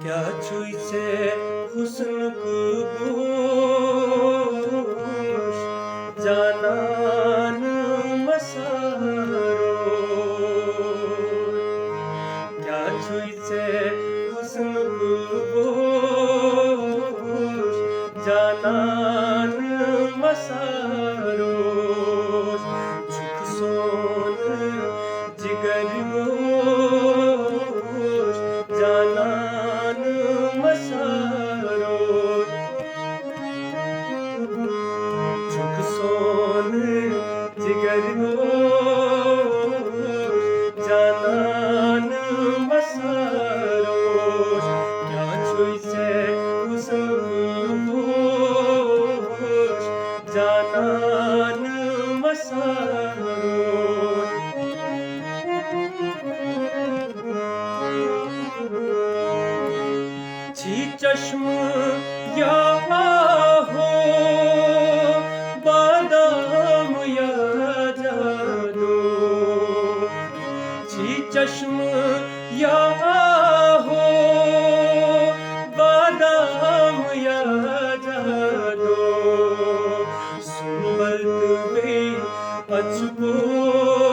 क्या छुईছে हुस्न कुबूश জানান मसारो क्या छुईছে हुस्न कुबूश জানান मसारो झुक सोन जिगर गोश জানান मसारो झुक सोन जिगर गोश জানান मसारो क्या छुईছে हुस्न कुबूश জানান मसारो छी चश्म या हो बादाम या जादू छी चश्म या हो बादाम या जादू सुंबलत में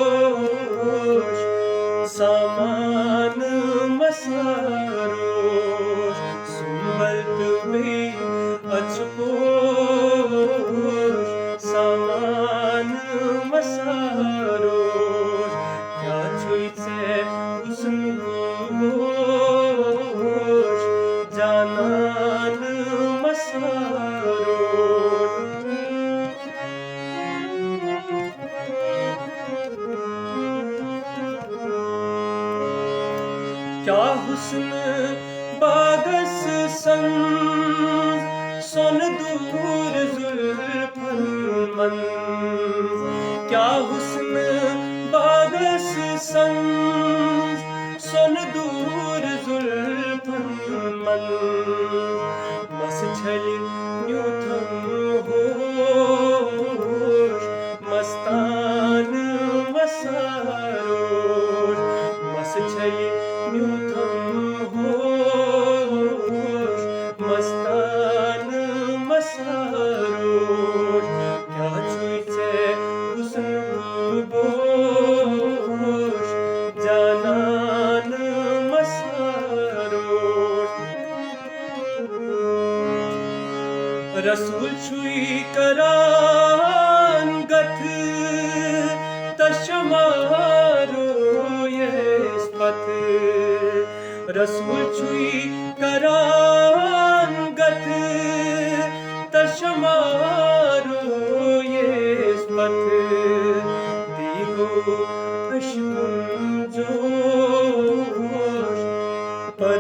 अचपोश सामान मसारोश सुंबलत में अचपोश सामान मसारोश क्या छुईছে हुस्न कुबूश জানান मसारोश क्या हुस्न बागस संग सोन दूर जुल्फन मन क्या हुस्न बागस संग सोन दूर जुल्फन मन मस छल न्यूथम होश मस्तान मसारोश मस छल न्यूथम होश मस्तान मसारोश क्या छुईছে हुस्न कुबूश জানান मसारोश रसूल छुई करान गथ तशमारो ये पथ रसूल छुई करान गथ तशमारो ये पथ दीगो अश्कुन जोश पर